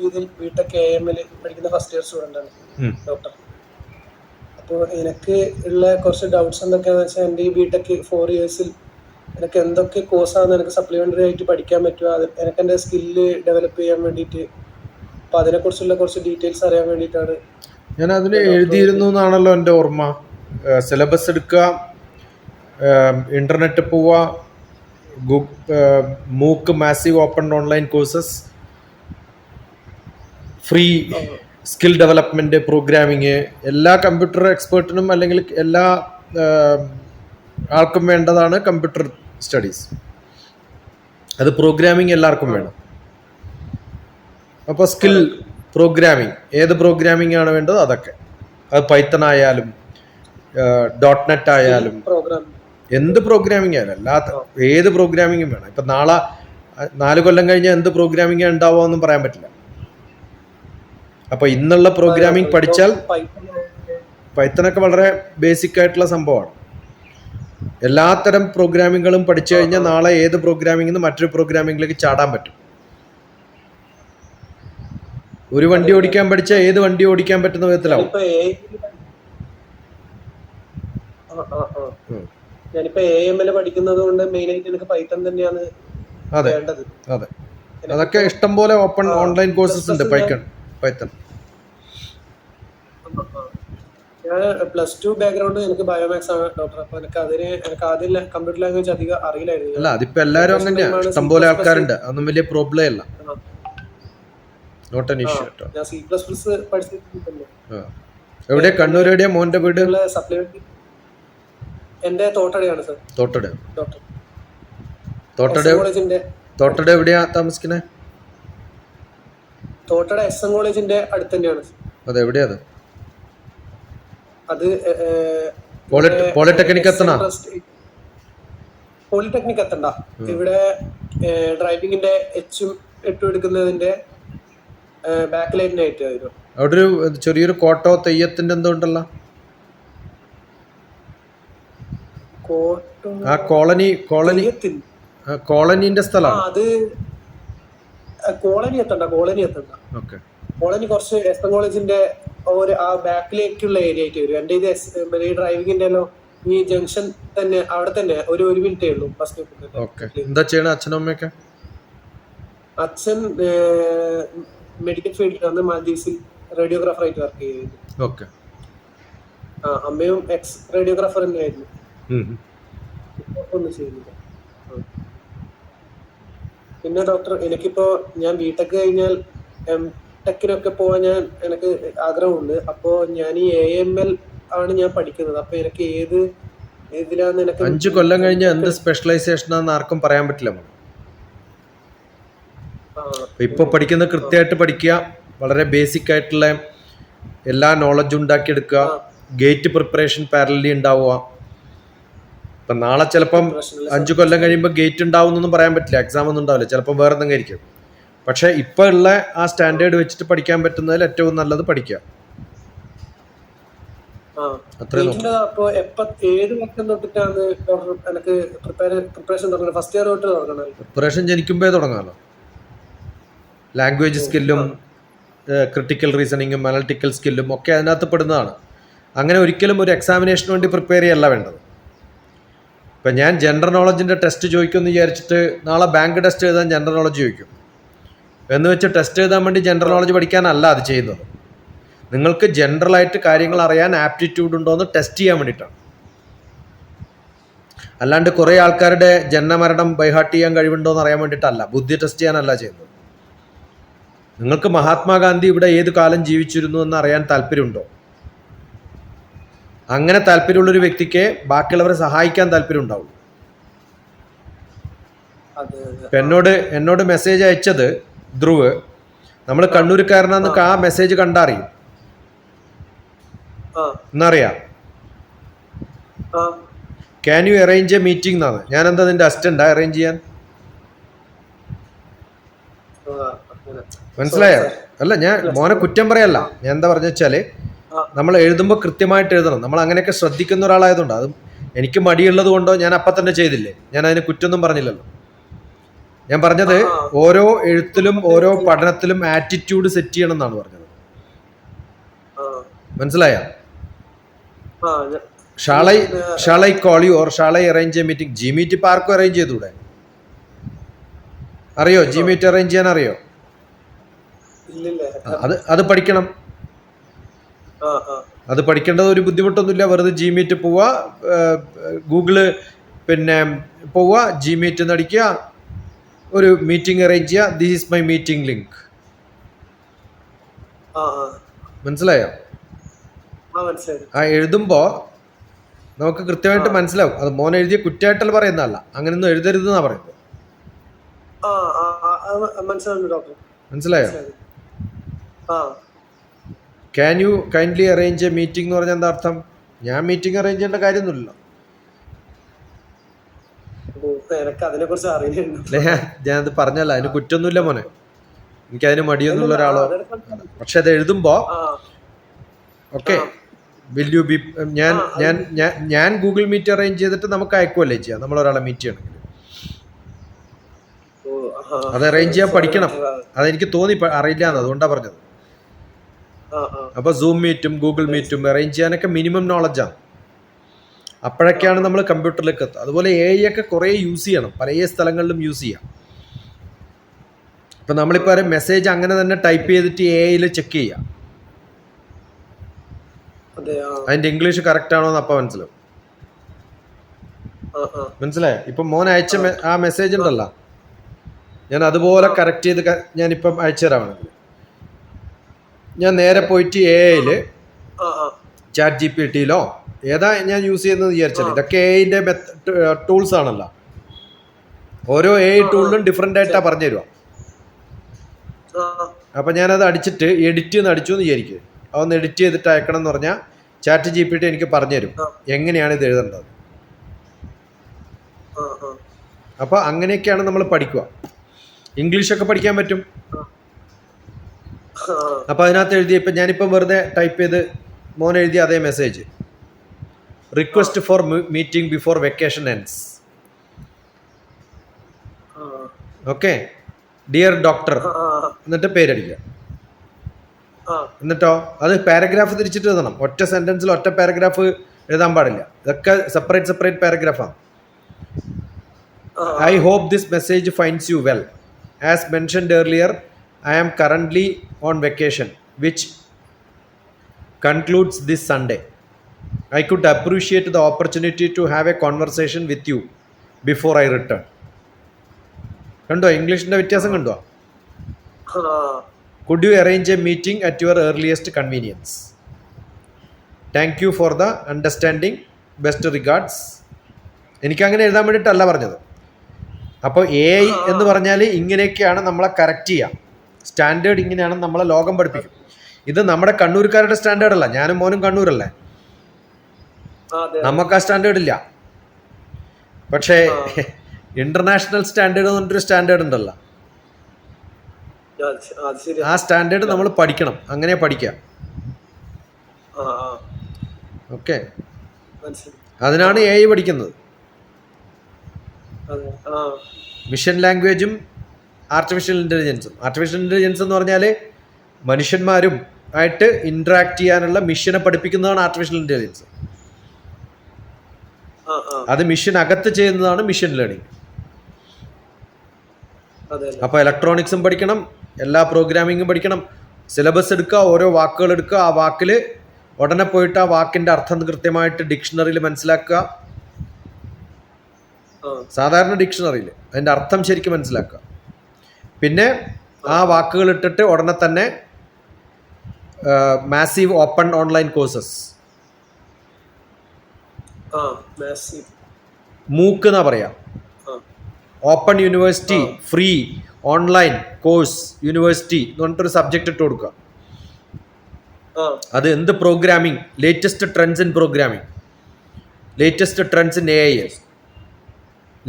ഇതിൽ BTech AML പഠിക്കുന്ന first year student ആണ് ഡോക്ടർ. അപ്പോൾ എനിക്ക് ഉള്ള കുറച്ച് ഡൗട്ട്സ് എന്തൊക്കെയാണെന്ന് വെച്ചാൽ എൻ്റെ ഈ ബിടെക് 4 ഇയേഴ്സിൽ എനിക്ക് എന്തൊക്കെ കോഴ്സാണ് എനിക്ക് സപ്ലിമെൻ്ററി ആയിട്ട് പഠിക്കാൻ പറ്റുക, എനിക്ക് എൻ്റെ സ്കില്ല് ഡെവലപ്പ് ചെയ്യാൻ വേണ്ടിയിട്ട്. അപ്പോൾ അതിനെക്കുറിച്ചുള്ള കുറച്ച് ഡീറ്റെയിൽസ് അറിയാൻ വേണ്ടിയിട്ടാണ്. ഞാൻ അതിൽ എഴുതിയിരുന്നു എന്നാണല്ലോ എൻ്റെ ഓർമ്മ. സിലബസ് എടുക്കുക, ഇൻ്റർനെറ്റ് പോവുക, മൂക്ക് massive open online courses, free skill development, programming, എല്ലാ കമ്പ്യൂട്ടർ എക്സ്പേർട്ടിനും അല്ലെങ്കിൽ എല്ലാ ആൾക്കും വേണ്ടതാണ് കമ്പ്യൂട്ടർ സ്റ്റഡീസ്. അത് പ്രോഗ്രാമിങ് എല്ലാവർക്കും വേണം. അപ്പോൾ സ്കിൽ പ്രോഗ്രാമിങ്, ഏത് പ്രോഗ്രാമിംഗ് ആണ് വേണ്ടത് അതൊക്കെ. അത് പൈത്തൺ ആയാലും .NET ആയാലും എന്ത് പ്രോഗ്രാമിംഗ് ആയാലും ഏത് പ്രോഗ്രാമിങ്ങും വേണം. ഇപ്പം നാളെ 4 കൊല്ലം കഴിഞ്ഞാൽ എന്ത് പ്രോഗ്രാമിംഗ് ഉണ്ടാവുക എന്നും പറയാൻ പറ്റില്ല. അപ്പോൾ ഇന്നുള്ള പ്രോഗ്രാമിംഗ് പഠിച്ചാൽ പൈത്തണൊക്കെ വളരെ ബേസിക് ആയിട്ടുള്ള സംഭവമാണ്. എല്ലാത്തരം പ്രോഗ്രാമിങ്ങുകളും പഠിച്ചു കഴിഞ്ഞാൽ നാളെ ഏത് പ്രോഗ്രാമിംഗിൽ നിന്ന് മറ്റൊരു പ്രോഗ്രാമിംഗിലേക്ക് ചാടാൻ പറ്റും. ഒരു വണ്ടി ഓടിക്കാൻ പഠിച്ചാൽ ഏത് വണ്ടി ഓടിക്കാൻ പറ്റുന്ന വിധത്തിലാവും. ഞാനിപ്പോ AML പഠിക്കുന്നത് കൊണ്ട് മെയിനായിട്ട് എനിക്ക് പൈത്തൺ തന്നെയാണ് വേണ്ടത്. അതെ, അതൊക്കെ ഇഷ്ടം പോലെ ഓപ്പൺ ഓൺലൈൻ കോഴ്സസ് ഉണ്ട് പൈത്തൺ. ഞാൻ +2 ബാക്ക്ഗ്രൗണ്ട്, എനിക്ക് ബയോമാക്സ് ആണ് ഡോക്ടർ. അപ്പൊ എനിക്ക് ആദ്യം കമ്പ്യൂട്ടർ ലാംഗ്വേജ് അധികം അറിയില്ലായിരുന്നു. അല്ല, അതിപ്പോ എല്ലാവരും അങ്ങനെയാണ്, ഇഷ്ടം പോലെ ആൾക്കാരുണ്ട്, അതൊന്നും വലിയ പ്രോബ്ലം അല്ല. നോട്ട് ആൻ ഇഷ്യൂ കേട്ടോ. ഞാൻ C++ പഠിച്ചിട്ടുണ്ട്. എവിടെ? കണ്ണൂർ എവിടെയാ മോന്റെ വീട്? സപ്ലിമെന്ററി എന്റെ തോട്ടടയാണ് സർ. തോട്ടട ഡോക്ടർ തോട്ടട എവിടെയാ താമസിക്കുന്നത്? തോട്ടട SM കോളേജിന്റെ അടുത്ത് തന്നെയാണ്. അതെവിടെയാ? അത് പോളിടെക്നിക് എത്തണ? പോളിടെക്നിക് എത്തണ്ട. ഇവിടെ ഡ്രൈവിംഗിന്റെ H-ഉം 8-ഉം എടുക്കുന്നതിന്റെ ബാക്ക് ലൈനായിട്ട് വരും. അവിടെ ഒരു ചെറിയൊരു കോട്ടോ തെയ്യത്തിന്റെ എന്തോ ഉണ്ടല്ലോ. ആ കോളനിന്റെ സ്ഥലമാണ്. അത് കോളനി എത്തണ്ട. കോളനി കുറച്ച് SM കോളേജിന്റെ ഒരു ആ ബാക്കിലേക്കുള്ള ഏരിയ ആയിട്ട് വരും. എന്റെ ഇത് ഈ ഡ്രൈവിംഗിന്റെ ഈ ജംഗ്ഷൻ തന്നെ, അവിടെ തന്നെ ഒരു മിനിറ്റേ ഉള്ളൂ ബസ് സ്റ്റോപ്പിൽ. എന്താ ചെയ്യണ അച്ഛനും അമ്മയൊക്കെ? അച്ഛൻ മെഡിക്കൽ ഫീൽഡിലാണ്, മാൽദീവ്സിൽ റേഡിയോഗ്രാഫർ ആയിട്ട് വർക്ക് ചെയ്യുന്നു. അമ്മയും എക്സ് റേഡിയോഗ്രാഫർ തന്നെയായിരുന്നു. ഒന്നും ചെയ്യുന്നില്ല. പിന്നെ ഡോക്ടർ, എനിക്കിപ്പോ ഞാൻ ബിടെക് കഴിഞ്ഞാൽ ടെക്കിനൊക്കെ പോവാൻ എനിക്ക് ആഗ്രഹമുണ്ട്. അപ്പോ ഞാൻ ഈ AML ആണ് ഞാൻ പഠിക്കുന്നത്. അപ്പൊ എനിക്ക് ഏതിലാന്ന് എനിക്ക് 5 കൊല്ലം കഴിഞ്ഞ എന്ത് സ്പെഷ്യലൈസേഷൻ ആണെന്ന് ആർക്കും പറയാൻ പറ്റില്ല. ഇപ്പൊ പഠിക്കുന്ന കൃത്യമായിട്ട് പഠിക്കുക, വളരെ ബേസിക് ആയിട്ടുള്ള എല്ലാ നോളജും ഉണ്ടാക്കിയെടുക്കുക, ഗേറ്റ് പ്രിപ്പറേഷൻ പാരലലി ഉണ്ടാവുക. ഇപ്പം നാളെ ചിലപ്പം 5 കൊല്ലം കഴിയുമ്പോൾ ഗേറ്റ് ഉണ്ടാവും എന്നൊന്നും പറയാൻ പറ്റില്ല, എക്സാം ഒന്നും ഉണ്ടാവില്ല, ചിലപ്പോൾ വേറെ എന്തെങ്കിലും ആയിരിക്കും. പക്ഷെ ഇപ്പൊ ഉള്ള ആ സ്റ്റാൻഡേർഡ് വെച്ചിട്ട് പഠിക്കാൻ പറ്റുന്നതിൽ ഏറ്റവും നല്ലത് പഠിക്കുക. പ്രിപ്പറേഷൻ ജനിക്കുമ്പോ തുടങ്ങാമല്ലോ. ലാംഗ്വേജ് സ്കില്ലും ക്രിട്ടിക്കൽ റീസണിങ്ങും അനലിറ്റിക്കൽ സ്കില്ലും ഒക്കെ അതിനകത്ത് പെടുന്നതാണ്. അങ്ങനെ ഒരിക്കലും ഒരു എക്സാമിനേഷന് വേണ്ടി പ്രിപ്പയർ ചെയ്യല്ല വേണ്ടത്. ഇപ്പം ഞാൻ ജനറൽ നോളജിൻ്റെ ടെസ്റ്റ് ചോദിക്കുമെന്ന് വിചാരിച്ചിട്ട് നാളെ ബാങ്ക് ടെസ്റ്റ് എഴുതാൻ ജനറൽ നോളജ് ചോദിക്കും എന്ന് വെച്ച് ടെസ്റ്റ് എഴുതാൻ വേണ്ടി ജനറൽ നോളജ് പഠിക്കാനല്ല അത് ചെയ്യുന്നത്. നിങ്ങൾക്ക് ജനറലായിട്ട് കാര്യങ്ങൾ അറിയാൻ ആപ്റ്റിറ്റ്യൂഡ് ഉണ്ടോ എന്ന് ടെസ്റ്റ് ചെയ്യാൻ വേണ്ടിയിട്ടാണ്. അല്ലാണ്ട് കുറേ ആൾക്കാരുടെ ജനനമരണം ബൈഹാർട്ട് ചെയ്യാൻ കഴിവുണ്ടോ എന്ന് അറിയാൻ വേണ്ടിയിട്ടല്ല, ബുദ്ധി ടെസ്റ്റ് ചെയ്യാനല്ല ചെയ്യുന്നത്. നിങ്ങൾക്ക് മഹാത്മാഗാന്ധി ഇവിടെ ഏത് കാലം ജീവിച്ചിരുന്നു എന്ന് അറിയാൻ താല്പര്യമുണ്ടോ? അങ്ങനെ താല്പര്യമുള്ളൊരു വ്യക്തിക്ക് ബാക്കിയുള്ളവരെ സഹായിക്കാൻ താല്പര്യം ഉണ്ടാവുള്ളൂ. എന്നോട് മെസ്സേജ് അയച്ചത് ധ്രുവ്, നമ്മൾ കണ്ണൂർക്കാരനാന്ന് ആ മെസ്സേജ് കണ്ടറിയും എന്നറിയാം. Can you arrange a meeting എന്നാണ്. ഞാൻ എന്താ നിന്റെ അസിസ്റ്റന്റാ അറേഞ്ച് ചെയ്യാൻ? മനസ്സിലായോ? അല്ല, ഞാൻ മോനെ കുറ്റം പറയല്ല. ഞാൻ എന്താ പറഞ്ഞു വെച്ചാല്, നമ്മൾ എഴുതുമ്പോൾ കൃത്യമായിട്ട് എഴുതണം. നമ്മൾ അങ്ങനെയൊക്കെ ശ്രദ്ധിക്കുന്ന ഒരാളായതുകൊണ്ട്, അതും എനിക്ക് മടിയുള്ളത് കൊണ്ടോ ഞാൻ അപ്പം തന്നെ ചെയ്തില്ലേ, ഞാൻ അതിന് കുറ്റമൊന്നും പറഞ്ഞില്ലല്ലോ. ഞാൻ പറഞ്ഞത് ഓരോ എഴുത്തിലും ഓരോ പഠനത്തിലും ആറ്റിറ്റ്യൂഡ് സെറ്റ് ചെയ്യണം എന്നാണ് പറഞ്ഞത്. മനസ്സിലായോ? Shall I call you or shall I arrange a meeting? G Meet ഇപ്പൊ ആർക്കും അറേഞ്ച് ചെയ്തൂടെ? അറിയോ ജി മീറ്റ് അറേഞ്ച് ചെയ്യാൻ അറിയോ? അത് പഠിക്കണം. അത് പഠിക്കേണ്ടത് ഒരു ബുദ്ധിമുട്ടൊന്നുമില്ല. വെറുതെ ജി മീറ്റ് പോവുക, ഗൂഗിള് പിന്നെ പോവുക, ജി മീറ്റ് നടിക്കുക, ഒരു മീറ്റിംഗ് അറേഞ്ച് ചെയ്യുക. This is my meeting link. മനസ്സിലായോ? എഴുതുമ്പോ നമുക്ക് കൃത്യമായിട്ട് മനസ്സിലാവും. അത് മോൻ എഴുതിയ കുറ്റായിട്ടല്ല പറയുന്നതല്ല, അങ്ങനെയൊന്നും എഴുതരുതെന്നാ പറയുന്നത്. മനസ്സിലായോ? Can you kindly arrange a meeting എന്ന് പറഞ്ഞാൽ എന്താ അർത്ഥം? ഞാൻ മീറ്റിംഗ് അറേഞ്ച് ചെയ്യേണ്ട കാര്യമൊന്നുമില്ല. ഞാനത് പറഞ്ഞല്ല, അതിന് കുറ്റൊന്നുമില്ല മോനെ, എനിക്കതിന് മടിയൊന്നുമില്ല ഒരാളോ. പക്ഷെ അത് എഴുതുമ്പോ ഓക്കെ വിൽ യു ബി ഞാൻ ഗൂഗിൾ മീറ്റ് അറേഞ്ച് ചെയ്തിട്ട് നമുക്ക് അയക്കുമല്ലേ ചെയ്യാം, നമ്മൾ ഒരാളെ മീറ്റ് ചെയ്യണമെങ്കിൽ. അത് അറേഞ്ച് ചെയ്യാൻ പഠിക്കണം. അതെനിക്ക് തോന്നി അറിയില്ല എന്ന്, അതുകൊണ്ടാണ് പറഞ്ഞത്. അപ്പൊ സൂം മീറ്റും ഗൂഗിൾ മീറ്റും അറേഞ്ച് ചെയ്യാനൊക്കെ മിനിമം നോളജാണ്. അപ്പോഴൊക്കെയാണ് നമ്മൾ കമ്പ്യൂട്ടറിലേക്ക് എത്തുക. അതുപോലെ AI ഒക്കെ കുറേ യൂസ് ചെയ്യണം, പല സ്ഥലങ്ങളിലും യൂസ് ചെയ്യാം. ഇപ്പൊ നമ്മളിപ്പോ ഒരു മെസ്സേജ് അങ്ങനെ തന്നെ ടൈപ്പ് ചെയ്തിട്ട് AI ചെക്ക് ചെയ്യാം, അതിന്റെ ഇംഗ്ലീഷ് കറക്റ്റ് ആണോ എന്ന് അപ്പൊ മനസ്സിലാവും. മനസ്സിലായോ? ഇപ്പൊ മോൻ അയച്ച ആ മെസ്സേജ് ഉണ്ടല്ലോ, ഞാൻ അതുപോലെ കറക്റ്റ് ചെയ്ത് ഞാനിപ്പം അയച്ചു തരാമെങ്കിൽ ഞാൻ നേരെ പോയിട്ട് AI ചാറ്റ് GPT ഏതാ ഞാൻ യൂസ് ചെയ്യുന്നത് വിചാരിച്ചാൽ, ഇതൊക്കെ AI ടൂൾസ് ആണല്ലോ. ഓരോ AI ടൂളിലും ഡിഫറെന്റ് ആയിട്ടാ പറഞ്ഞു തരുക. അപ്പൊ ഞാനത് അടിച്ചിട്ട് എഡിറ്റ് ചെയ്ത് അടിച്ചു എന്ന് വിചാരിക്കും. അതൊന്ന് എഡിറ്റ് ചെയ്തിട്ട് അയക്കണം എന്ന് പറഞ്ഞാൽ ചാറ്റ് GPT എനിക്ക് പറഞ്ഞു തരും എങ്ങനെയാണ് ഇത് എഴുതേണ്ടത്. അപ്പൊ അങ്ങനെയൊക്കെയാണ് നമ്മൾ പഠിക്കുക. ഇംഗ്ലീഷൊക്കെ പഠിക്കാൻ പറ്റും. അപ്പൊ അതിനകത്ത് എഴുതി, ഇപ്പൊ ഞാനിപ്പം വെറുതെ ടൈപ്പ് ചെയ്ത് മോൻ എഴുതിയ അതേ message, request for meeting before vacation ends. Okay, dear doctor എന്നിട്ട് പേരടിക്കുക. എന്നിട്ടോ അത് പാരഗ്രാഫ് തിരിച്ചിട്ട് എഴുതണം. ഒറ്റ സെന്റൻസിൽ ഒറ്റ പാരഗ്രാഫ് എഴുതാൻ പാടില്ല. ഇതൊക്കെ separate പാരഗ്രാഫാണ്. I hope this message finds you well. As mentioned earlier, I am currently on vacation, which concludes this Sunday. I could appreciate the opportunity to have a conversation with you before I return. കണ്ടോ ഇംഗ്ലീഷിന്റെ വ്യത്യാസം കണ്ടോ? Could you arrange a meeting at your earliest convenience? Thank you for the understanding. Best regards. എനിക്കങ്ങനെ എഴുതാൻ വേണ്ടിയിട്ടല്ല പറഞ്ഞത്. അപ്പോൾ AI എന്ന് പറഞ്ഞാൽ ഇങ്ങനെയൊക്കെയാണ് നമ്മളെ കറക്റ്റ് ചെയ്യാം. സ്റ്റാൻഡേർഡ് ഇങ്ങനെയാണ് നമ്മളെ ലോകം പഠിപ്പിക്കും. ഇത് നമ്മുടെ കണ്ണൂർക്കാരുടെ സ്റ്റാൻഡേർഡ് അല്ല. ഞാനും മോനും കണ്ണൂരല്ലേ, നമുക്ക് ആ സ്റ്റാൻഡേർഡ് ഇല്ല. പക്ഷേ ഇന്റർനാഷണൽ സ്റ്റാൻഡേർഡ് എന്ന് പറഞ്ഞൊരു സ്റ്റാൻഡേർഡ് ഉണ്ടല്ലോ, ആ സ്റ്റാൻഡേർഡ് നമ്മൾ പഠിക്കണം. അങ്ങനെ പഠിക്കാം. ഓക്കെ, അതിനാണ് AI പഠിക്കുന്നത്. മിഷൻ ലാംഗ്വേജും ആർട്ടിഫിഷ്യൽ ഇൻ്റലിജൻസും. ആർട്ടിഫിഷ്യൽ ഇൻ്റലിജൻസ് എന്ന് പറഞ്ഞാൽ മനുഷ്യന്മാരും ആയിട്ട് ഇൻട്രാക്ട് ചെയ്യാനുള്ള മിഷനെ പഠിപ്പിക്കുന്നതാണ് ആർട്ടിഫിഷ്യൽ ഇൻ്റലിജൻസ്. അത് മിഷൻ അകത്ത് ചെയ്യുന്നതാണ് മിഷൻ ലേണിംഗ്. അപ്പോൾ ഇലക്ട്രോണിക്സും പഠിക്കണം, എല്ലാ പ്രോഗ്രാമിങ്ങും പഠിക്കണം. സിലബസ് എടുക്കുക, ഓരോ വാക്കുകൾ എടുക്കുക, ആ വാക്കിൽ ഉടനെ പോയിട്ട് ആ വാക്കിൻ്റെ അർത്ഥം കൃത്യമായിട്ട് ഡിക്ഷണറിയിൽ മനസ്സിലാക്കുക. സാധാരണ ഡിക്ഷണറിയിൽ അതിൻ്റെ അർത്ഥം ശരിക്കും മനസ്സിലാക്കുക. പിന്നെ ആ വാക്കുകൾ ഇട്ടിട്ട് ഉടനെ തന്നെ മാസീവ് ഓപ്പൺ ഓൺലൈൻ കോഴ്സസ്, മൂക്ക് എന്നാ പറയാം, open university, free online course university എന്ന് പറഞ്ഞിട്ടൊരു സബ്ജക്റ്റ് ഇട്ട് കൊടുക്കുക. അത് എന്ത് programming, latest trends in programming, latest trends in AI,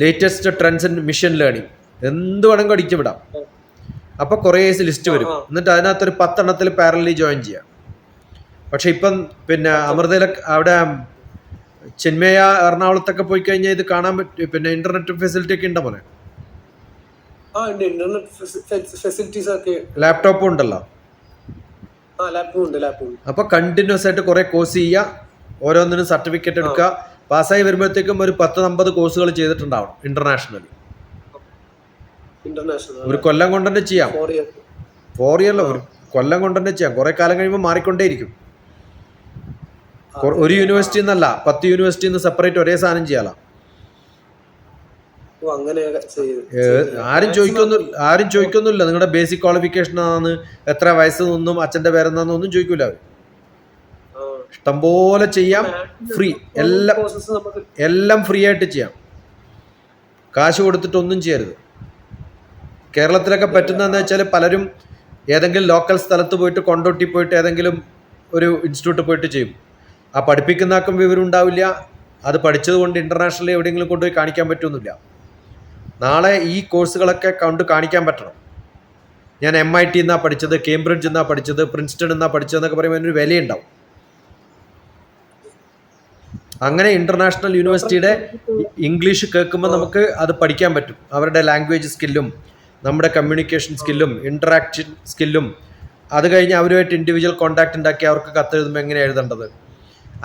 latest trends in mission learning, എന്ത് വേണമെങ്കിൽ അടിച്ചു വിടാം. അപ്പോൾ കുറേ ലിസ്റ്റ് വരും. എന്നിട്ട് അതിനകത്തൊരു 10 എണ്ണത്തിൽ പാരലി ജോയിൻ ചെയ്യാം. പക്ഷെ ഇപ്പം പിന്നെ അമൃതയിലെ അവിടെ ചിന്മയ എറണാകുളത്തൊക്കെ പോയി കഴിഞ്ഞാൽ ഇത് കാണാൻ പറ്റും. പിന്നെ ഇന്റർനെറ്റ് ഫെസിലിറ്റി ഒക്കെ ഉണ്ടോ മോനെ? ഉണ്ട് ഇന്റർനെറ്റ് ഫെസിലിറ്റീസ് ഒക്കെ. ലാപ്ടോപ്പും ഉണ്ടല്ലോ. ലാപ്ടോപ്പ് ഉണ്ട്. അപ്പൊ കണ്ടിന്യൂസ് ആയിട്ട് കുറെ കോഴ്സ് ചെയ്യുക, ഓരോന്നിനും സർട്ടിഫിക്കറ്റ് എടുക്കുക. പാസ്സായി വരുമ്പോഴത്തേക്കും ഒരു 10-50 കോഴ്സുകൾ ചെയ്തിട്ടുണ്ടാവണം ഇന്റർനാഷണലി. ഒരു കൊല്ലം കൊണ്ട് തന്നെ ചെയ്യാം. 4 ഇയറിലോ, ഒരു കൊല്ലം കൊണ്ട് തന്നെ ചെയ്യാം. കുറെ കാലം കഴിയുമ്പോൾ മാറിക്കൊണ്ടേയിരിക്കും. ഒരു യൂണിവേഴ്സിറ്റി എന്നല്ല, 10 യൂണിവേഴ്സിറ്റി സെപ്പറേറ്റ് ഒരേ സാധനം ചെയ്യാലോ. ആരും ചോദിക്കൊന്നുമില്ല നിങ്ങളുടെ ബേസിക് ക്വാളിഫിക്കേഷൻ ആണെന്ന്, എത്ര വയസ്സ് നിന്നും അച്ഛന്റെ പേരെന്നാന്നൊന്നും ചോദിക്കൂല അവർ. ഇഷ്ടംപോലെ ചെയ്യാം, ഫ്രീ. എല്ലാം ഫ്രീ ആയിട്ട് ചെയ്യാം, കാശ് കൊടുത്തിട്ടൊന്നും ചെയ്യരുത്. കേരളത്തിലൊക്കെ പറ്റുന്നതെന്ന് വെച്ചാൽ പലരും ഏതെങ്കിലും ലോക്കൽ സ്ഥലത്ത് പോയിട്ട് കൊണ്ടോട്ടി പോയിട്ട് ഏതെങ്കിലും ഒരു ഇൻസ്റ്റിറ്റ്യൂട്ട് പോയിട്ട് ചെയ്യും. ആ പഠിപ്പിക്കുന്ന ആർക്കും വിവരം ഉണ്ടാവില്ല. അത് പഠിച്ചത് കൊണ്ട് ഇന്റർനാഷണലി എവിടെയെങ്കിലും കൊണ്ടുപോയി കാണിക്കാൻ പറ്റുമെന്നില്ല. നാളെ ഈ കോഴ്സുകളൊക്കെ കൊണ്ട് കാണിക്കാൻ പറ്റണം. ഞാൻ MIT എന്നാണ് പഠിച്ചത്, കേംബ്രിഡ്ജ് എന്നാണ് പഠിച്ചത്, പ്രിൻസ്റ്റൺ എന്നാണ് പഠിച്ചതെന്നൊക്കെ പറയുമ്പോൾ അതിനൊരു വിലയുണ്ടാവും. അങ്ങനെ ഇന്റർനാഷണൽ യൂണിവേഴ്സിറ്റിയുടെ ഇംഗ്ലീഷ് കേൾക്കുമ്പോൾ നമുക്ക് അത് പഠിക്കാൻ പറ്റും. അവരുടെ ലാംഗ്വേജ് സ്കില്ലും നമ്മുടെ കമ്മ്യൂണിക്കേഷൻ സ്കില്ലും ഇന്ററാക്ഷൻ സ്കില്ലും, അത് കഴിഞ്ഞ് അവരുമായിട്ട് ഇൻഡിവിജ്വൽ കോൺടാക്ട് ഉണ്ടാക്കി അവർക്ക് കത്തെഴുതുമ്പോൾ എങ്ങനെ എഴുതേണ്ടത്,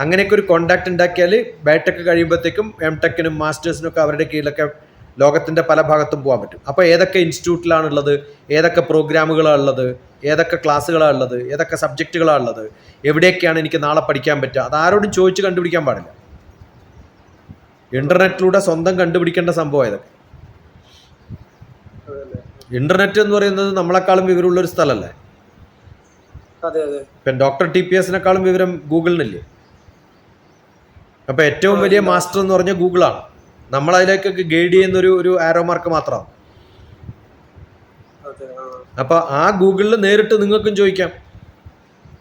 അങ്ങനെയൊക്കെ ഒരു കോൺടാക്ട് ഉണ്ടാക്കിയാൽ ബൈടെക് കഴിയുമ്പോഴത്തേക്കും MTechനും മാസ്റ്റേഴ്സിനും ഒക്കെ അവരുടെ കീഴിലൊക്കെ ലോകത്തിൻ്റെ പല ഭാഗത്തും പോകാൻ പറ്റും. അപ്പോൾ ഏതൊക്കെ ഇൻസ്റ്റിറ്റ്യൂട്ടിലാണുള്ളത്, ഏതൊക്കെ പ്രോഗ്രാമുകളാണ് ഉള്ളത്, ഏതൊക്കെ ക്ലാസ്സുകളാണ് ഉള്ളത്, ഏതൊക്കെ സബ്ജക്റ്റുകളാണ് ഉള്ളത്, എവിടെയൊക്കെയാണ് എനിക്ക് നാളെ പഠിക്കാൻ പറ്റുക, അതാരോടും ചോദിച്ച് കണ്ടുപിടിക്കാൻ പാടില്ല. ഇന്റർനെറ്റിലൂടെ സ്വന്തം കണ്ടുപിടിക്കേണ്ട സംഭവം ഇതൊക്കെ. ഇന്റർനെറ്റ് എന്ന് പറയുന്നത് നമ്മളെക്കാളും വിവരമുള്ളൊരു സ്ഥലമല്ലേ. ഇപ്പം DrTPSനേക്കാളും വിവരം ഗൂഗിളിനില്ലേ. അപ്പം ഏറ്റവും വലിയ മാസ്റ്റർ എന്ന് പറഞ്ഞാൽ ഗൂഗിളാണ്. നമ്മളതിലേക്കൊക്കെ ഗൈഡ് ചെയ്യുന്ന ഒരു ആരോ മാർക്ക് മാത്രമാണ്. അപ്പം ആ ഗൂഗിളിൽ നേരിട്ട് നിങ്ങൾക്കും ചോദിക്കാം.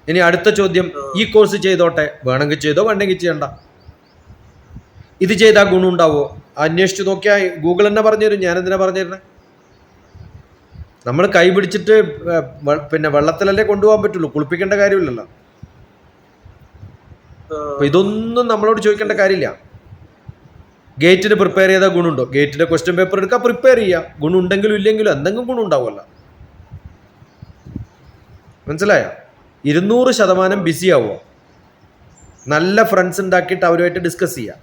ഇനി അടുത്ത ചോദ്യം, ഈ കോഴ്സ് ചെയ്തോട്ടെ, വേണമെങ്കിൽ ചെയ്തോ, വേണ്ടെങ്കിൽ ചെയ്യണ്ട, ഇത് ചെയ്താൽ ഗുണം ഉണ്ടാവോ, അന്വേഷിച്ച് നോക്കിയാൽ ഗൂഗിൾ തന്നെ പറഞ്ഞുതരും. ഞാനെന്തിനാ പറഞ്ഞിരുന്നത്? നമ്മൾ കൈ പിടിച്ചിട്ട് പിന്നെ വെള്ളത്തിലല്ലേ കൊണ്ടുപോകാൻ പറ്റുള്ളൂ, കുളിപ്പിക്കേണ്ട കാര്യമില്ലല്ലോ. അപ്പൊ ഇതൊന്നും നമ്മളോട് ചോദിക്കേണ്ട കാര്യമില്ല. ഗേറ്റിന് പ്രിപ്പയർ ചെയ്താൽ ഗുണമുണ്ടോ? ഗേറ്റിന്റെ ക്വസ്റ്റ്യൻ പേപ്പർ എടുക്കുക, പ്രിപ്പയർ ചെയ്യുക. ഗുണം ഉണ്ടെങ്കിലും ഇല്ലെങ്കിലും എന്തെങ്കിലും ഗുണം ഉണ്ടാവുമല്ലോ. മനസ്സിലായോ? 200% ബിസി ആവുക. നല്ല ഫ്രണ്ട്സ് ഉണ്ടാക്കിയിട്ട് അവരുമായിട്ട് ഡിസ്കസ് ചെയ്യുക.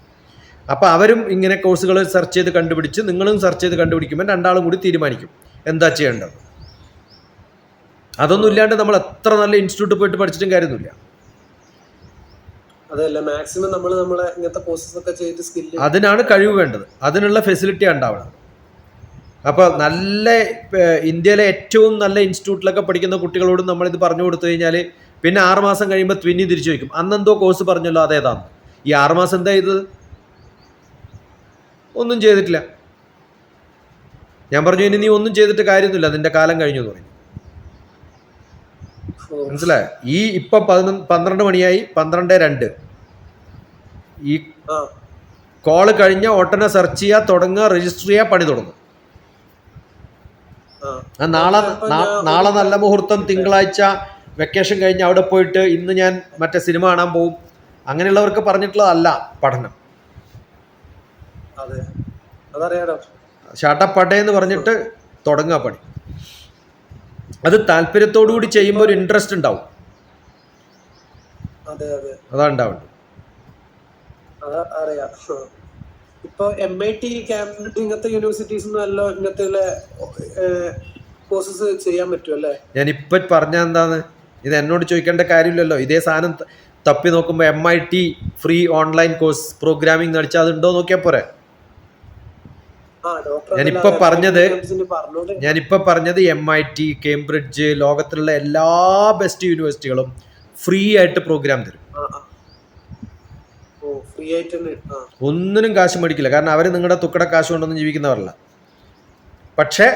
അപ്പോൾ അവരും ഇങ്ങനെ കോഴ്സുകൾ സെർച്ച് ചെയ്ത് കണ്ടുപിടിച്ച് നിങ്ങളും സെർച്ച് ചെയ്ത് കണ്ടുപിടിക്കുമ്പോൾ രണ്ടാളും കൂടി തീരുമാനിക്കും എന്താ ചെയ്യേണ്ടത്. അതൊന്നും ഇല്ലാണ്ട് നമ്മൾ എത്ര നല്ല ഇൻസ്റ്റിറ്റ്യൂട്ട് പോയിട്ട് പഠിച്ചിട്ടും കാര്യമൊന്നുമില്ല. അതിനാണ് കഴിവ് വേണ്ടത്, അതിനുള്ള ഫെസിലിറ്റി ഉണ്ടാവണം. അപ്പോൾ നല്ല ഇന്ത്യയിലെ ഏറ്റവും നല്ല ഇൻസ്റ്റിറ്റ്യൂട്ടിലൊക്കെ പഠിക്കുന്ന കുട്ടികളോട് നമ്മളിത് പറഞ്ഞു കൊടുത്തു കഴിഞ്ഞാൽ പിന്നെ 6 മാസം കഴിയുമ്പോൾ പിന്നെ തിരിച്ചു വയ്ക്കും, അന്നെന്തോ കോഴ്സ് പറഞ്ഞല്ലോ അതേതാണ്, ഈ 6 മാസം എന്താ ചെയ്തത്? ഒന്നും ചെയ്തിട്ടില്ല. ഞാൻ പറഞ്ഞു ഇനി നീ ഒന്നും ചെയ്തിട്ട് കാര്യമൊന്നുമില്ല, നിന്റെ കാലം കഴിഞ്ഞു എന്ന് പറഞ്ഞു. മനസ്സിലായോ? ഈ ഇപ്പൊ 12 മണിയായി, 12:02. ഈ കോള് കഴിഞ്ഞ ഉടനെ സെർച്ച് ചെയ്യുക, തുടങ്ങുക, രജിസ്റ്റർ ചെയ്യുക, പണി തുടങ്ങും. നാളെ നല്ല മുഹൂർത്തം, തിങ്കളാഴ്ച വെക്കേഷൻ കഴിഞ്ഞ് അവിടെ പോയിട്ട് ഇന്ന് ഞാൻ മറ്റേ സിനിമ കാണാൻ പോകും, അങ്ങനെയുള്ളവർക്ക് പറഞ്ഞിട്ടുള്ളതല്ല പഠനം. ഷാട്ടപ്പടേ എന്ന് പറഞ്ഞിട്ട് തുടങ്ങുക പണി. അത് താല്പര്യത്തോടു കൂടി ചെയ്യുമ്പോൾ ഒരു ഇൻട്രസ്റ്റ് ഉണ്ടാവും. അതാ ഉണ്ടാവുന്നത്. ഇപ്പൊ MIT, കാംബ്രിഡ്ജ് ഇങ്ങനത്തെ യൂണിവേഴ്സിറ്റീസിന്നല്ലോ ഇങ്ങനത്തെ കോഴ്സസ് ചെയ്യാൻ പറ്റുമല്ലേ? ഞാൻ ഇപ്പൊ പറഞ്ഞ എന്താന്ന്, ഇത് എന്നോട് ചോദിക്കേണ്ട കാര്യമില്ലല്ലോ. ഇതേ സാധനം തപ്പി നോക്കുമ്പോൾ MIT free online course programming നടിച്ചാൽ അതുണ്ടോ നോക്കിയാൽ പോരെ. ഞാനിപ്പോ പറഞ്ഞത് MIT, കേംബ്രിഡ്ജ്, ലോകത്തിലുള്ള എല്ലാ ബെസ്റ്റ് യൂണിവേഴ്സിറ്റികളും ഫ്രീ ആയിട്ട് പ്രോഗ്രാം തരും. ഒന്നിനും കാശ് മേടിക്കില്ല, കാരണം അവർ നിങ്ങളുടെ തുക്കട കാശ് കൊണ്ടൊന്നും ജീവിക്കുന്നവരല്ല. പക്ഷെ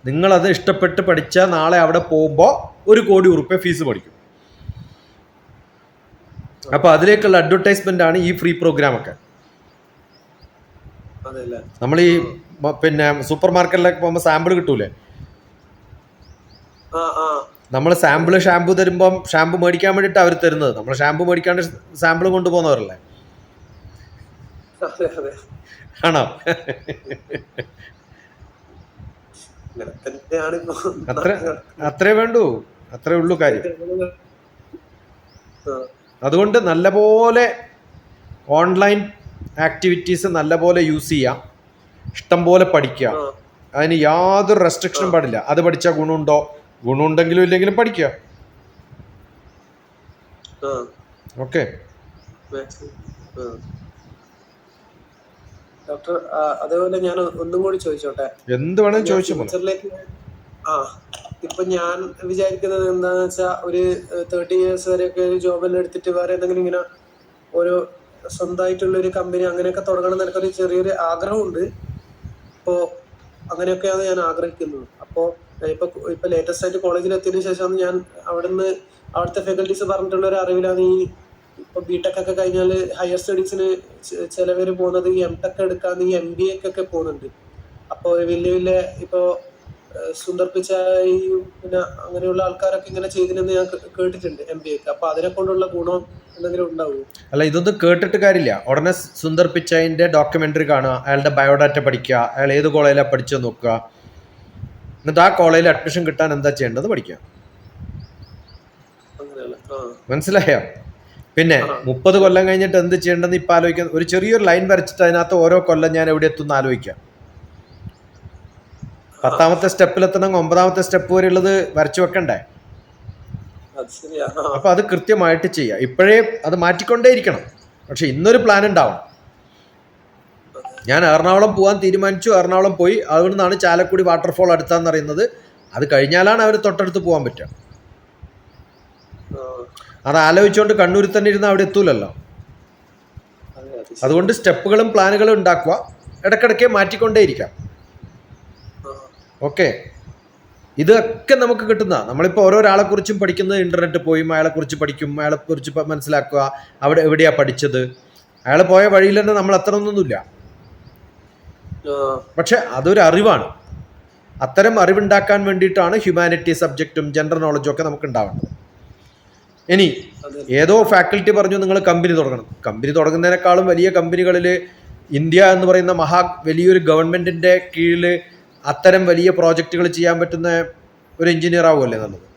നിങ്ങളത് ഇഷ്ടപ്പെട്ട് പഠിച്ചാൽ നാളെ അവിടെ പോകുമ്പോൾ 1 കോടി ഉറുപ്പിക ഫീസ് മേടിക്കും. അപ്പൊ അതിലേക്കുള്ള അഡ്വർടൈസ്മെന്റ് ആണ് ഈ ഫ്രീ പ്രോഗ്രാം ഒക്കെ. നമ്മൾ ഈ പിന്നെ സൂപ്പർ മാർക്കറ്റിലൊക്കെ പോകുമ്പോൾ സാമ്പിൾ കിട്ടൂലേ, നമ്മൾ സാമ്പിള് ഷാമ്പു തരുമ്പം ഷാമ്പു മേടിക്കാൻ വേണ്ടിയിട്ട് അവർ തരുന്നത്, നമ്മൾ ഷാമ്പു മേടിക്കാണ്ട് സാമ്പിൾ കൊണ്ടുപോകുന്നവരല്ലേ, ആണോ? ഇങ്ങനെ തന്നെയാണ് ഇപ്പൊ അത്ര നാട്ടിൽ നടക്കുന്നത്. അത്രേ വേണ്ടൂ, അത്രേ ഉള്ളൂ കാര്യം. ആ, അതുകൊണ്ട് നല്ലപോലെ ഓൺലൈൻ ആക്ടിവിറ്റീസ് നല്ലപോലെ യൂസ് ചെയ്യാം, ഇഷ്ടം പോലെ പഠിക്കുക. ആ, അതിന് യാതൊരു ആ, റെസ്ട്രിക്ഷനും പാടില്ല. അത് പഠിച്ചാൽ ഗുണമുണ്ടോ, ഗുണമുണ്ടെങ്കിലും ഇല്ലെങ്കിലും പഠിക്കുക. ആ, ഓക്കെ maximum. ആ. ഡോക്ടർ, അതേപോലെ ഞാൻ ഒന്നും കൂടി ചോദിച്ചോട്ടെ? എന്ത് വേണമെങ്കിലും ഞാൻ ചോദിച്ചു മോനെ. ഫ്യൂച്ചറിലേക്ക് ആ ഇപ്പൊ ഞാൻ വിചാരിക്കുന്നത് എന്താന്ന് വെച്ചാൽ ഒരു 30 years വരെയൊക്കെ ഒരു ജോബെല്ലാം എടുത്തിട്ട് വേറെ എന്തെങ്കിലും ഇങ്ങനെ ഒരു സ്വന്തമായിട്ടുള്ള ഒരു കമ്പനി അങ്ങനെയൊക്കെ തുടങ്ങണം എന്ന് എനിക്കൊരു ചെറിയൊരു ആഗ്രഹമുണ്ട്. അപ്പോ അങ്ങനെയൊക്കെയാണ് ഞാൻ ആഗ്രഹിക്കുന്നത്. അപ്പോ ഇപ്പൊ ലേറ്റസ്റ്റ് ആയിട്ട് കോളേജിൽ എത്തിയതിനു ശേഷമാണ് ഞാൻ അവിടുത്തെ ഫാക്കൽറ്റീസ് പറഞ്ഞിട്ടുള്ള ഒരു അറിവിലാണ് ഇപ്പൊ ബിടെക് ഒക്കെ കഴിഞ്ഞാല് ഹയർ സ്റ്റഡീസിന് ചിലവര് പോകുന്നത് ഈ എംടെക് എടുക്കാന്ന് ഈ MBA ഒക്കെ പോകുന്നുണ്ട്. അപ്പൊ വലിയ വലിയ ഇപ്പോ സുന്ദർ പിച്ചായും പിന്നെ അങ്ങനെയുള്ള ആൾക്കാരൊക്കെ ഇങ്ങനെ ചെയ്തിരുന്ന് ഞാൻ കേട്ടിട്ടുണ്ട് MBA ഒക്കെ. അപ്പൊ അതിനെ കൊണ്ടുള്ള ഗുണം എന്തെങ്കിലും ഉണ്ടാവുമോ? അല്ല, ഇതൊന്നും കേട്ടിട്ട് കാര്യമില്ല. ഉടനെ സുന്ദർ പിച്ചായിന്റെ ഡോക്യുമെന്ററി കാണുക, അയാളുടെ ബയോഡാറ്റ പഠിക്കുക, അയാൾ ഏത് കോളേജിലാണ് പഠിച്ചത് നോക്കുക, എന്നിട്ട് ആ കോളേജിൽ അഡ്മിഷൻ കിട്ടാൻ എന്താ ചെയ്യേണ്ടത് പഠിക്കുക. അങ്ങനെയല്ല. ആ, മനസ്സിലായോ? പിന്നെ ആ, 30 കൊല്ലം കഴിഞ്ഞിട്ട് എന്ത് ചെയ്യേണ്ടതെന്ന് ഇപ്പം ആലോചിക്കാൻ ഒരു ചെറിയൊരു ലൈൻ വരച്ചിട്ട് അതിനകത്ത് ഓരോ കൊല്ലം ഞാൻ എവിടെ എത്തുന്ന ആലോചിക്കാം. 10ാമത്തെ സ്റ്റെപ്പിലെത്തണമെങ്കിൽ 9ാമത്തെ സ്റ്റെപ്പ് വരെ ഉള്ളത് വരച്ചു വെക്കണ്ടേ? അത് ശരിയാ. ആ, അപ്പൊ അത് കൃത്യമായിട്ട് ചെയ്യുക. ഇപ്പോഴേ അത് മാറ്റിക്കൊണ്ടേയിരിക്കണം. പക്ഷെ ഇന്നൊരു പ്ലാൻ ഉണ്ടാവണം. ഞാൻ എറണാകുളം പോകാൻ തീരുമാനിച്ചു, എറണാകുളം പോയി. അവിടെ നിന്നാണ് ചാലക്കുടി വാട്ടർഫോൾ അടുത്താന്ന് അറിയുന്നത്. അത് കഴിഞ്ഞാലാണ് അവർ തൊട്ടടുത്ത് പോകാൻ പറ്റുക. ആ, അത് ആലോചിച്ചുകൊണ്ട് കണ്ണൂരിൽ തന്നെ ഇരുന്ന് അവിടെ എത്തൂലല്ലോ. അതെ, അത് ശരി. അതുകൊണ്ട് സ്റ്റെപ്പുകളും പ്ലാനുകളും ഉണ്ടാക്കുക, ഇടയ്ക്കിടയ്ക്ക് മാറ്റിക്കൊണ്ടേയിരിക്കാം. ആ, ഓക്കെ, ഇതൊക്കെ നമുക്ക് കിട്ടുന്ന. നമ്മളിപ്പോൾ ഓരോരാളെ കുറിച്ചും പഠിക്കുന്നത് ഇന്റർനെറ്റ് പോയി അയാളെക്കുറിച്ച് പഠിക്കും, അയാളെക്കുറിച്ച് മനസ്സിലാക്കുക, അവിടെ എവിടെയാ പഠിച്ചത്, അയാൾ പോയ വഴിയിൽ തന്നെ നമ്മൾ അത്ര ഒന്നൊന്നുമില്ല. ആ, പക്ഷെ അതൊരു അറിവാണ്. അത്തരം അറിവുണ്ടാക്കാൻ വേണ്ടിയിട്ടാണ് ഹ്യൂമാനിറ്റി സബ്ജക്റ്റും ജനറൽ നോളജും ഒക്കെ നമുക്ക് ഉണ്ടാവേണ്ടത്. ഇനി അതെ. ഏതോ ഫാക്കൽറ്റി പറഞ്ഞു നിങ്ങൾ കമ്പനി തുടങ്ങണം. കമ്പനി തുടങ്ങുന്നതിനേക്കാളും വലിയ കമ്പനികളിൽ ഇന്ത്യ എന്ന് പറയുന്ന വലിയൊരു ഗവൺമെന്റിന്റെ കീഴിൽ അത്തരം വലിയ പ്രോജക്റ്റുകൾ ചെയ്യാൻ പറ്റുന്ന ഒരു എഞ്ചിനീയർ ആവുമല്ലേ നല്ലത്.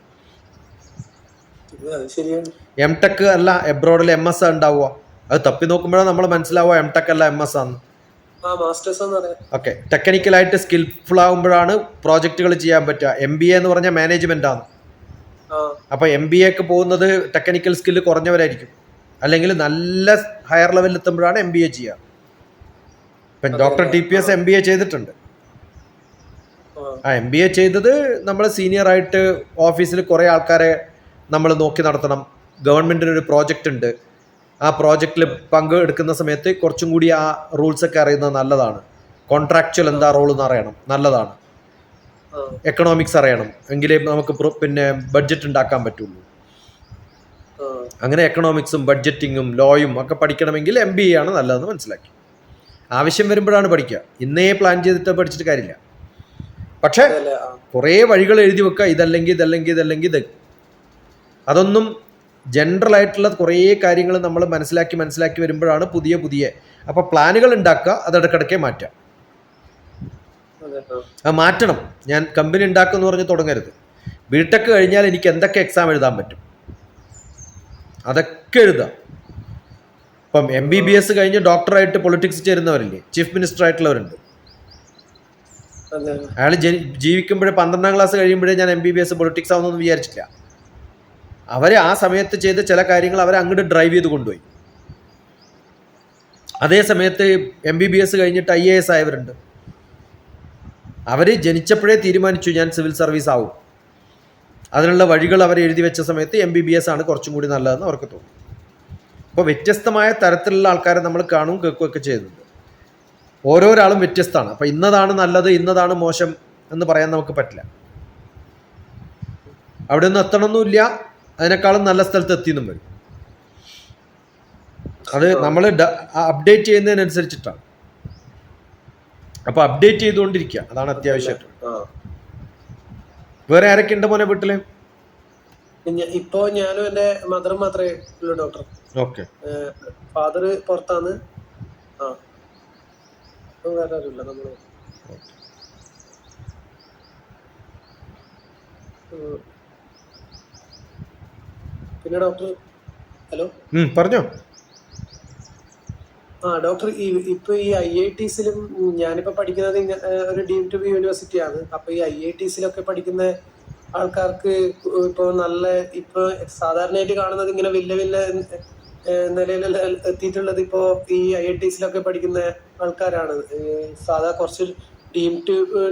അത് ശരിയാണ്. MTech അല്ല എബ്രോഡിൽ MS ഉണ്ടാവുക. അത് തപ്പി നോക്കുമ്പോഴാണ് നമ്മൾ മനസ്സിലാവുക MTech അല്ല MS ആണ്. ആ, മാസ്റ്റേഴ്സ് എന്ന് പറയാം. ഓക്കെ, ടെക്നിക്കലായിട്ട് സ്കിൽഫുൾ ആകുമ്പോഴാണ് പ്രോജക്റ്റുകൾ ചെയ്യാൻ പറ്റുക. MBA എന്ന് പറഞ്ഞാൽ മാനേജ്മെന്റ് ആണ്. ആ, അപ്പൊ MBA പോകുന്നത് ടെക്നിക്കൽ സ്കില്ല് കുറഞ്ഞവരായിരിക്കും, അല്ലെങ്കിൽ നല്ല ഹയർ ലെവലിൽ എത്തുമ്പോഴാണ് MBA ചെയ്യുക. ഇപ്പം DrTPS MBA ചെയ്തിട്ടുണ്ട്. ആ MBA ചെയ്തത് നമ്മൾ സീനിയർ ആയിട്ട് ഓഫീസിൽ കുറേ ആൾക്കാരെ നമ്മൾ നോക്കി നടത്തണം. ഗവൺമെന്റിന് ഒരു പ്രോജക്റ്റ് ഉണ്ട്, ആ പ്രോജക്റ്റിൽ പങ്കെടുക്കുന്ന സമയത്ത് കുറച്ചും കൂടി ആ റൂൾസ് ഒക്കെ അറിയുന്നത് നല്ലതാണ്. കോൺട്രാക്ച്വൽ എന്താ റോൾ എന്ന് അറിയണം, നല്ലതാണ്. എക്കണോമിക്സ് അറിയണം, എങ്കിലേ നമുക്ക് പിന്നെ ബഡ്ജറ്റ് ഉണ്ടാക്കാൻ പറ്റുള്ളൂ. അങ്ങനെ എക്കണോമിക്സും ബഡ്ജറ്റിങ്ങും ലോയും ഒക്കെ പഠിക്കണമെങ്കിൽ MBA ആണ് നല്ലതെന്ന് മനസ്സിലാക്കി. ആവശ്യം വരുമ്പോഴാണ് പഠിക്കുക. ഇന്നേ പ്ലാൻ ചെയ്തിട്ട് പഠിച്ചിട്ട് കാര്യമില്ല. പക്ഷെ കുറേ വഴികൾ എഴുതി വെക്കുക, ഇതല്ലെങ്കിൽ ഇത്. അതൊന്നും ജനറൽ ആയിട്ടുള്ള കുറേ കാര്യങ്ങൾ നമ്മൾ മനസ്സിലാക്കി വരുമ്പോഴാണ് പുതിയ അപ്പോൾ പ്ലാനുകൾ ഉണ്ടാക്കുക, അത് ഇടയ്ക്കിടയ്ക്ക് മാറ്റുക. അത് മാറ്റണം. ഞാൻ കമ്പനി ഉണ്ടാക്കുമെന്ന് പറഞ്ഞ് തുടങ്ങരുത്. ബിടെക് കഴിഞ്ഞാൽ എനിക്ക് എന്തൊക്കെ എക്സാം എഴുതാൻ പറ്റും അതൊക്കെ എഴുതാം. ഇപ്പം MBBS കഴിഞ്ഞ് ഡോക്ടറായിട്ട് പൊളിറ്റിക്സ് ചേരുന്നവരില്ലേ, ചീഫ് മിനിസ്റ്റർ ആയിട്ടുള്ളവരുണ്ട്. അയാൾ ജീവിക്കുമ്പോഴേ 12ാം ക്ലാസ് കഴിയുമ്പോഴേ ഞാൻ MBBS പൊളിറ്റിക്സ് ആവുമെന്നൊന്നും വിചാരിച്ചില്ല. അവർ ആ സമയത്ത് ചെയ്ത ചില കാര്യങ്ങൾ അവരെ അങ്ങോട്ട് ഡ്രൈവ് ചെയ്ത് കൊണ്ടുപോയി. അതേ സമയത്ത് MBBS കഴിഞ്ഞിട്ട് IAS ആയവരുണ്ട്. അവർ ജനിച്ചപ്പോഴേ തീരുമാനിച്ചു ഞാൻ സിവിൽ സർവീസ് ആവും. അതിനുള്ള വഴികൾ അവർ എഴുതി വെച്ച സമയത്ത് MBBS ആണ് കുറച്ചും കൂടി നല്ലതെന്ന് അവർക്ക് തോന്നി. അപ്പോൾ വ്യത്യസ്തമായ തരത്തിലുള്ള ആൾക്കാരെ നമ്മൾ കാണും, കേൾക്കുകയൊക്കെ ചെയ്യുന്നുണ്ട്. ഓരോരാളും വ്യത്യസ്തമാണ്. അപ്പോൾ ഇന്നതാണ് നല്ലത്, ഇന്നതാണ് മോശം എന്ന് പറയാൻ നമുക്ക് പറ്റില്ല. അവിടെ ഒന്നും എത്തണമെന്നില്ല, അതിനേക്കാളും നല്ല സ്ഥലത്ത് എത്തിയെന്നും വരും. അത് നമ്മൾ അപ്ഡേറ്റ് ചെയ്യുന്നതിനനുസരിച്ചിട്ടാണ്. അപ്പോൾ അപ്ഡേറ്റ് ചെയ്തുകൊണ്ടിരിക്കുക, അതാണ് അത്യാവശ്യം. വേറെ ആരൊക്കെ ഉണ്ട് മോനെ വീട്ടില്? ഇപ്പോ ഞാനും എന്റെ മദറും മാത്രമേ ഉള്ളൂ ഡോക്ടർ. ഓക്കെ, ഫാദർ പുറത്താണ്. വേറെ ആരുമില്ല. നമ്മള് ഉം. പിന്നെ ഡോക്ടർ, ഹലോ. പറഞ്ഞോ. ഡോക്ടർ, ഇപ്പൊ ഈ IITസിലും ഞാനിപ്പോ പഠിക്കുന്നത് ഒരു ഡീംഡ് ടു ബി യൂണിവേഴ്സിറ്റിയാണ്. അപ്പൊ ഈ IITസിലൊക്കെ പഠിക്കുന്ന ആൾക്കാർക്ക് ഇപ്പൊ ഇപ്പൊ സാധാരണയായിട്ട് കാണുന്നത് ഇങ്ങനെ വലിയ വലിയ നിലയിലുള്ള എത്തിയിട്ടുള്ളത് ഇപ്പോ ഈ IITസിലൊക്കെ പഠിക്കുന്ന ആൾക്കാരാണ്. സാധാ കുറച്ച്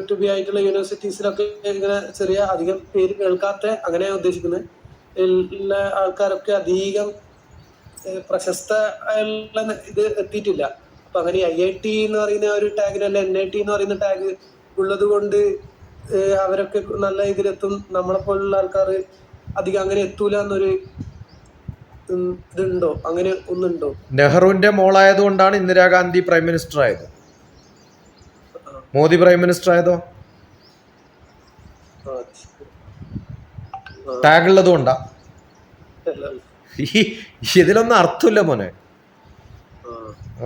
ടു ബി ആയിട്ടുള്ള യൂണിവേഴ്സിറ്റീസിലൊക്കെ ഇങ്ങനെ ചെറിയ അധികം പേര് കേൾക്കാത്ത, അങ്ങനെ ഉദ്ദേശിക്കുന്നത്, ഉള്ള ആൾക്കാരൊക്കെ അധികം പ്രശസ്ത ആയുള്ള ഇത് എത്തിയിട്ടില്ല. അപ്പൊ അങ്ങനെ IIT എന്ന് പറയുന്ന ഒരു ടാഗിനല്ല NIT എന്ന് പറയുന്ന ടാഗ് ഉള്ളത് കൊണ്ട് അവരൊക്കെ നല്ല ഇതിലെത്തും, നമ്മളെ പോലുള്ള ആൾക്കാർ അധികം അങ്ങനെ എത്തൂല എന്നൊരു ഇതുണ്ടോ? അങ്ങനെ ഒന്നുണ്ടോ? നെഹ്റുവിന്റെ മോളായത് കൊണ്ടാണ് ഇന്ദിരാഗാന്ധി പ്രൈം മിനിസ്റ്റർ ആയത്. മോദി പ്രൈം മിനിസ്റ്റർ ആയതോ ടാഗ് ഉള്ളത് കൊണ്ടാ. ഇതിലൊന്നും അർത്ഥമില്ല മോനെ.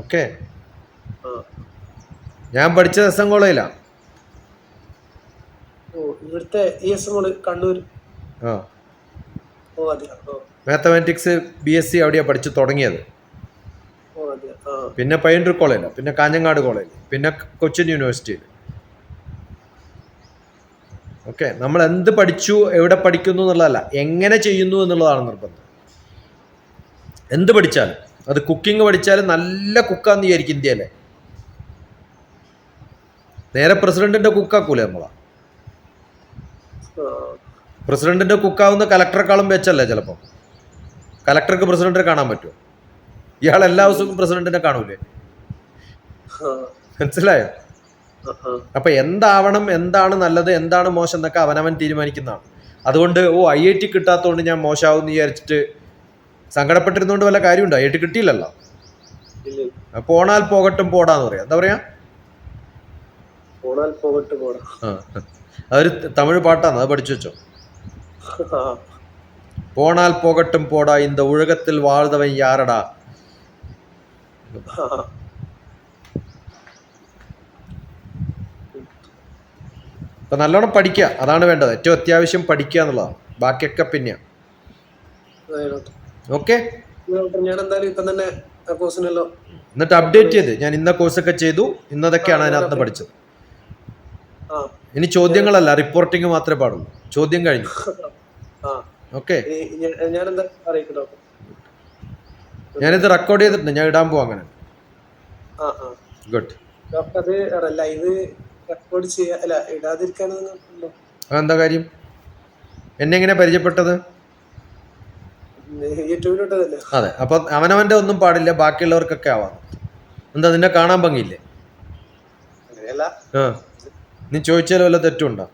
ഓക്കെ, ഞാൻ പഠിച്ചത് SM കോളേജിലാണ്. ഇവിടുത്തെ കണ്ണൂർ. മാത്തമാറ്റിക്സ് BSc അവിടെയാണ് പഠിച്ചു തുടങ്ങിയത്. പിന്നെ പയ്യന്നൂർ കോളേജിലാണ്, പിന്നെ കാഞ്ഞങ്ങാട് കോളേജിൽ, പിന്നെ കൊച്ചിൻ യൂണിവേഴ്സിറ്റിയിൽ. ഓക്കെ, നമ്മൾ എന്ത് പഠിച്ചു, എവിടെ പഠിക്കുന്നു എന്നുള്ളതല്ല, എങ്ങനെ ചെയ്യുന്നു എന്നുള്ളതാണ് നിർബന്ധം. എന്ത് പഠിച്ചാലും, അത് കുക്കിംഗ് പഠിച്ചാലും നല്ല കുക്കാന്ന് വിചാരിക്കും ഇന്ത്യയിലെ, നേരെ പ്രസിഡന്റിന്റെ കുക്കാക്കൂലേ നമ്മളാ. പ്രസിഡന്റിന്റെ കുക്കാവുന്ന കലക്ടറെക്കാളും വെച്ചല്ലേ ചിലപ്പോൾ. കലക്ടർക്ക് പ്രസിഡന്റിനെ കാണാൻ പറ്റുമോ? ഇയാൾ എല്ലാ ദിവസവും പ്രസിഡന്റിനെ കാണൂലേ? മനസ്സിലായോ? അപ്പൊ എന്താവണം, എന്താണ് നല്ലത്, എന്താണ് മോശം എന്നൊക്കെ അവനവൻ തീരുമാനിക്കുന്നതാണ്. അതുകൊണ്ട് IIT കിട്ടാത്തതുകൊണ്ട് ഞാൻ മോശമാവും എന്ന് വിചാരിച്ചിട്ട് സങ്കടപ്പെട്ടിരുന്നോണ്ട് വല്ല കാര്യമുണ്ടോ? IIT കിട്ടിയില്ലല്ലോ. പോണാൽ പോകട്ടും പോടാന്ന് പറയാം. എന്താ പറയാ? അതൊരു തമിഴ് പാട്ടാണ്, അത് പഠിച്ചു വെച്ചോ. പോണാൽ പോകട്ടും പോടാ, இந்த ഉലകത്തിൽ വാഴ്ന്നവൻ യാരടാ. അപ്പൊ നല്ലോണം പഠിക്കുക, അതാണ് വേണ്ടത്. ഏറ്റവും അത്യാവശ്യം പഠിക്കുക എന്നുള്ളതാണ്, ബാക്കിയൊക്കെ പിന്നെ. ഓക്കെ, എന്നിട്ട് അപ്ഡേറ്റ് ചെയ്ത് ഞാൻ ഇന്ന കോഴ്സൊക്കെ ചെയ്തു, ഇന്നതൊക്കെയാണ് അതിനകത്ത് പഠിച്ചത്. ഇനി ചോദ്യങ്ങളല്ല, റിപ്പോർട്ടിങ് മാത്രമേ പാടുള്ളൂ. ചോദ്യം കഴിഞ്ഞു. ഓക്കെ, ഞാനിത് റെക്കോർഡ് ചെയ്തിട്ടുണ്ട്, ഞാൻ ഇടാൻ പോവാ. അങ്ങനെ ഗുഡ്. എന്താ കാര്യം? എന്നെ എങ്ങനെ പരിചയപ്പെട്ടത്? അതെ, അപ്പൊ അവനവന്റെ ഒന്നും പാടില്ല, ബാക്കിയുള്ളവർക്കൊക്കെ ആവാം. എന്താ, നിന്നെ കാണാൻ ഭംഗിയില്ലേ? നീ ചോദിച്ചാലും വല്ല തെറ്റുണ്ടോ?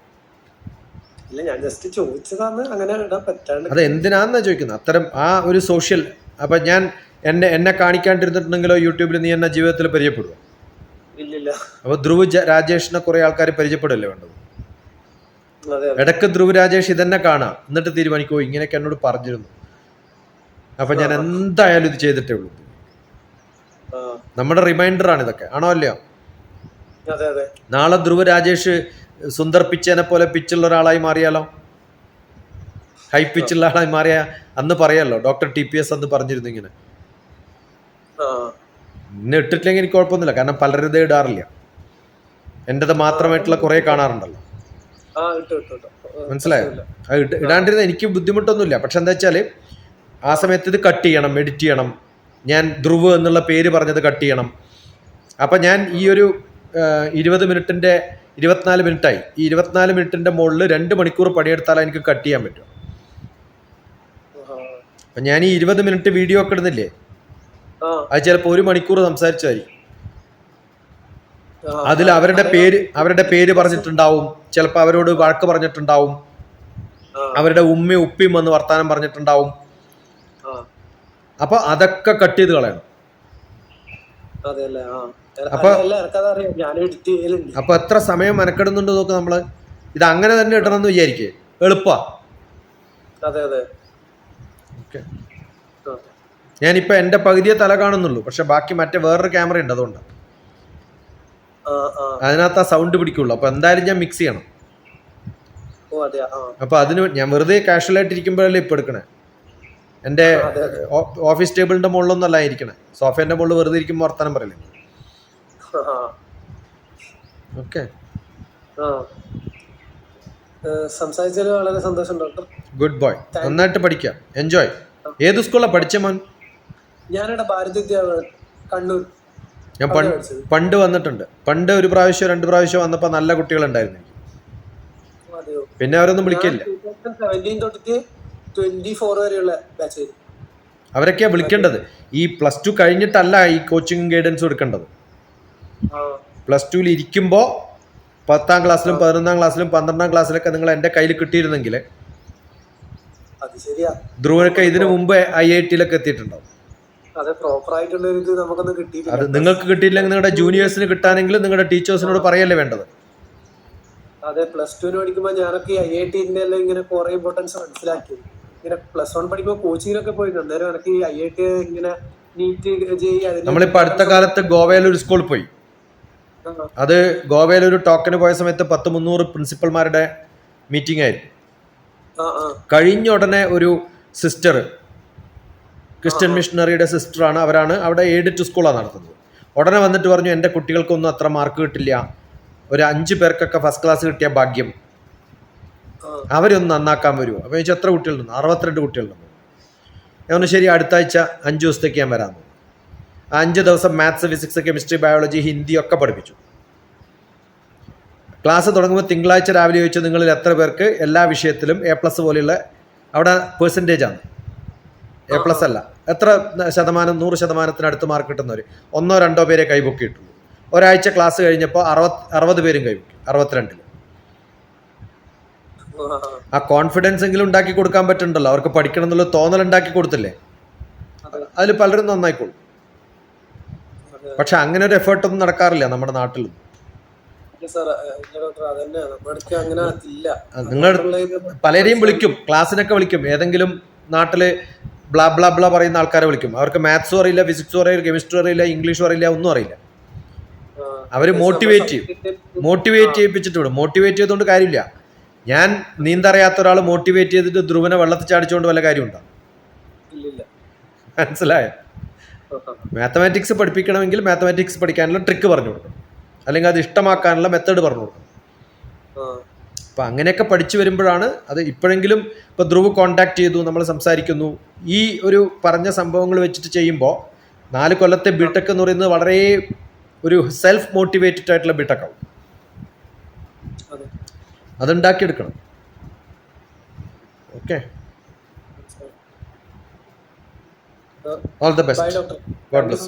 അത് എന്തിനാന്നാ ചോദിക്കുന്നത്? അത്തരം ഒരു സോഷ്യൽ. അപ്പൊ ഞാൻ എന്നെ കാണിക്കാണ്ടിരുന്നിട്ടുണ്ടെങ്കിലോ യൂട്യൂബിൽ നീ എന്നെ ജീവിതത്തിൽ പരിചയപ്പെടുവോ? അപ്പൊ ധ്രുവ് രാജേഷിനെ കുറെ ആൾക്കാർ പരിചയപ്പെടല്ലേ വേണ്ടത്. ഇടയ്ക്ക് ധ്രുവ് രാജേഷ് ഇതെന്നെ കാണാം, എന്നിട്ട് തീരുമാനിക്കോ ഇങ്ങനെയൊക്കെ എന്നോട് പറഞ്ഞിരുന്നു, അപ്പൊ ഞാൻ എന്തായാലും ഇത് ചെയ്തിട്ടേ ഉള്ളൂ. നമ്മുടെ റിമൈൻഡർ ആണ് ഇതൊക്കെ, ആണോ അല്ലയോ? നാളെ ധ്രുവ് രാജേഷ് സുന്ദർ പിച്ചേനെ പോലെ പിച്ചുള്ള ഒരാളായി മാറിയാലോ, ഹൈ പിച്ചുള്ള ആളായി മാറിയ അന്ന് പറയാലോ DrTPS അന്ന് പറഞ്ഞിരുന്നു ഇങ്ങനെ. ഇന്നെ ഇട്ടിട്ടില്ലെങ്കിൽ എനിക്ക് കുഴപ്പമൊന്നുമില്ല, കാരണം പലരും ഇത് ഇടാറില്ല. എന്റേത് മാത്രമായിട്ടുള്ള കുറെ കാണാറുണ്ടല്ലോ, മനസ്സിലായോ? ഇടാണ്ടിരുന്ന എനിക്ക് ബുദ്ധിമുട്ടൊന്നുമില്ല. പക്ഷെ എന്താ വെച്ചാല് ആ സമയത്ത് ഇത് കട്ട് ചെയ്യണം, എഡിറ്റ് ചെയ്യണം. ഞാൻ ധ്രുവ് എന്നുള്ള പേര് പറഞ്ഞത് കട്ട് ചെയ്യണം. അപ്പൊ ഞാൻ ഈ ഒരു 20 മിനിറ്റിന്റെ 24 മിനിറ്റായി. ഈ 24 മിനിറ്റിന്റെ മുകളിൽ 2 മണിക്കൂർ പണിയെടുത്താൽ എനിക്ക് കട്ട് ചെയ്യാൻ പറ്റും. അപ്പൊ ഞാൻ ഈ 20 മിനിറ്റ് വീഡിയോ ഒക്കെ ഇടുന്നില്ലേ, അത് ചിലപ്പോൾ 1 മണിക്കൂർ സംസാരിച്ചായിരിക്കും. അതിൽ അവരുടെ പേര് പറഞ്ഞിട്ടുണ്ടാവും, ചിലപ്പോൾ അവരോട് വഴക്ക് പറഞ്ഞിട്ടുണ്ടാവും, അവരുടെ ഉമ്മയും ഉപ്പയും വന്ന് വർത്താനം പറഞ്ഞിട്ടുണ്ടാവും. അപ്പൊ അതൊക്കെ കട്ട് ചെയ്ത് കളയണം. അപ്പൊ എത്ര സമയം മെനക്കെടുന്നുണ്ട് നോക്ക് നമ്മള്. ഇത് അങ്ങനെ തന്നെ ഇടണം എന്ന് വിചാരിക്കേ, എളുപ്പാ. ഞാനിപ്പോ എന്റെ പകുതിയെ തല കാണുന്നുള്ളൂ, പക്ഷെ ബാക്കി മറ്റേ വേറൊരു ക്യാമറ ഉണ്ട്, അതുകൊണ്ട് അതിനകത്ത് ആ സൗണ്ട് പിടിക്കുള്ളൂ. അപ്പൊ എന്തായാലും ഞാൻ മിക്സ് ചെയ്യണം. അപ്പൊ അതിന് ഞാൻ വെറുതെ കാഷ്വൽ ആയിട്ട് ഇരിക്കുമ്പോഴല്ലേ ഇപ്പൊ എടുക്കണേ. എന്റെ ഓഫീസ് ടേബിളിന്റെ മുകളിലൊന്നും അല്ല ഇരിക്കണേ, സോഫേന്റെ മുകളിൽ വെറുതെ ഇരിക്കുമ്പോൾ വർത്താനം പറയില്ലേ. ഓക്കെ, സംസാരിച്ചതിൽ വളരെ സന്തോഷം ഡോക്ടർ. ഗുഡ് ബോയ്, നന്നായിട്ട് പഠിക്കാം, എൻജോയ്. ഏത് സ്കൂളിലാണ് പഠിച്ച മോൻ? ഞാനിവിടെ ഭാരത് വിദ്യാഭവൻ കണ്ണൂർ. ഞാൻ പണ്ട് വന്നിട്ടുണ്ട്. പണ്ട് ഒരു പ്രാവശ്യം 2 പ്രാവശ്യം വന്നപ്പോ നല്ല കുട്ടികളുണ്ടായിരുന്നു. പിന്നെ അവരൊന്നും വിളിക്കില്ല. അവരൊക്കെയാ വിളിക്കേണ്ടത്. ഈ +2 കഴിഞ്ഞിട്ടല്ല ഈ കോച്ചിങ് ഗൈഡൻസ് എടുക്കേണ്ടത്. +2 ഇരിക്കുമ്പോ 10ാം ക്ലാസ്സിലും 11ാം ക്ലാസ്സിലും 12ാം ക്ലാസ്സിലൊക്കെ നിങ്ങൾ എന്റെ കയ്യിൽ കിട്ടിയിരുന്നെങ്കിൽ ധ്രുവനൊക്കെ ഇതിനു മുമ്പ് IIT-യിലൊക്കെ എത്തിയിട്ടുണ്ടാവും. അത് നിങ്ങൾക്ക് കിട്ടിയില്ലെങ്കിൽ നിങ്ങളുടെ ജൂനിയേഴ്സിന് കിട്ടാനെങ്കിൽ നിങ്ങളുടെ ടീച്ചേഴ്സിനോട് പറയല്ലേ വേണ്ടത്. അതെ, +2 പഠിക്കുമ്പോൾ ഞാനൊക്കെ IIT-ന്റെ എല്ലാം ഇങ്ങനെ കുറെ ഇമ്പോർട്ടൻസ് മനസ്സിലാക്കി. ഇങ്ങനെ +1 പഠിക്കുമ്പോൾ കോച്ചിങ്ങിനൊക്കെ പോയിരുന്നു. അന്നേരം എനിക്ക് IIT ഇങ്ങനെ നീറ്റ് നമ്മളിപ്പോ അടുത്ത കാലത്ത് ഗോവയിൽ ഒരു സ്കൂളിൽ പോയി. അത് ഗോവയിൽ ഒരു ടോക്കന് പോയ സമയത്ത് 100-300 പ്രിൻസിപ്പൽമാരുടെ മീറ്റിംഗ് ആയിരുന്നു. കഴിഞ്ഞ ഉടനെ ഒരു സിസ്റ്റർ, ക്രിസ്ത്യൻ മിഷണറിയുടെ സിസ്റ്ററാണ്, അവരാണ് അവിടെ എയ്ഡഡ് സ്കൂളാണ് നടത്തുന്നത്. ഉടനെ വന്നിട്ട് പറഞ്ഞു, എൻ്റെ കുട്ടികൾക്കൊന്നും അത്ര മാർക്ക് കിട്ടില്ല, ഒരു 5 പേർക്കൊക്കെ ഫസ്റ്റ് ക്ലാസ് കിട്ടിയ ഭാഗ്യം, അവരൊന്ന് നന്നാക്കാൻ വരുമോ? അപ്പോൾ ചോദിച്ചാൽ എത്ര കുട്ടികളുണ്ട്? 62 കുട്ടികളുണ്ട്. ഞാൻ പറഞ്ഞു ശരി, അടുത്ത ആഴ്ച 5 ദിവസത്തേക്ക് ഞാൻ വരാമെന്ന്. 5 ദിവസം maths, physics, chemistry, biology, Hindi ഒക്കെ പഠിപ്പിച്ചു. ക്ലാസ് തുടങ്ങുമ്പോൾ തിങ്കളാഴ്ച രാവിലെ ചോദിച്ചു, നിങ്ങളിൽ എത്ര പേർക്ക് എല്ലാ വിഷയത്തിലും A+ പോലെയുള്ള, അവിടെ പെർസെൻറ്റേജ് ആണ്, A+ അല്ല, എത്ര ശതമാനം, 100% മാർക്ക് കിട്ടുന്നവർ 1-2 പേരെ കൈപൊക്കിയിട്ടുള്ളൂ. ഒരാഴ്ച ക്ലാസ് കഴിഞ്ഞപ്പോൾ 60 പേരും കൈപൊക്കി, 62. ആ കോൺഫിഡൻസ് എങ്കിലും ഉണ്ടാക്കി കൊടുക്കാൻ പറ്റുന്നുണ്ടല്ലോ, അവർക്ക് പഠിക്കണം എന്നുള്ള തോന്നൽ ഉണ്ടാക്കി കൊടുത്തില്ലേ, അതിൽ പലരും നന്നായിക്കോളും. പക്ഷെ അങ്ങനെ ഒരു എഫേർട്ടൊന്നും നടക്കാറില്ല നമ്മുടെ നാട്ടിലും. നിങ്ങൾ പലരെയും വിളിക്കും, ക്ലാസ്സിനൊക്കെ വിളിക്കും, ഏതെങ്കിലും നാട്ടില് ബ്ലാ ബ്ലാ ബ്ലാ പറയുന്ന ആൾക്കാരെ വിളിക്കും. അവർക്ക് മാത്സും അറിയില്ല, ഫിസിക്സും അറിയില്ല, കെമിസ്ട്രി അറിയില്ല, ഇംഗ്ലീഷും അറിയില്ല, ഒന്നും അറിയില്ല. അവര് മോട്ടിവേറ്റ് ചെയ്യിപ്പിച്ചിട്ട് വിടും. മോട്ടിവേറ്റ് ചെയ്തുകൊണ്ട് കാര്യമില്ല. ഞാൻ നീന്തറിയാത്ത ഒരാൾ മോട്ടിവേറ്റ് ചെയ്തിട്ട് ധ്രുവനെ വെള്ളത്തിൽ ചാടിച്ചുകൊണ്ട് വല്ല കാര്യമുണ്ടോ? മനസ്സിലായോ? മാത്തമാറ്റിക്സ് പഠിപ്പിക്കണമെങ്കിൽ മാത്തമാറ്റിക്സ് പഠിക്കാനുള്ള ട്രിക്ക് പറഞ്ഞു കൊടുക്കണം, അല്ലെങ്കിൽ അത് ഇഷ്ടമാക്കാനുള്ള മെത്തേഡ് പറഞ്ഞു കൊടുക്കണം. അപ്പം അങ്ങനെയൊക്കെ പഠിച്ചു വരുമ്പോഴാണ് അത്. ഇപ്പോഴെങ്കിലും ഇപ്പോൾ ധ്രുവ് കോണ്ടാക്ട് ചെയ്തു, നമ്മൾ സംസാരിക്കുന്നു, ഈ ഒരു പറഞ്ഞ സംഭവങ്ങൾ വെച്ചിട്ട് ചെയ്യുമ്പോൾ 4 കൊല്ലത്തെ ബിടെക് എന്ന് പറയുന്നത് വളരെ ഒരു സെൽഫ് മോട്ടിവേറ്റഡ് ആയിട്ടുള്ള ബിടെക് ആവും. അതുണ്ടാക്കിയെടുക്കണം. Okay, all the best. God bless.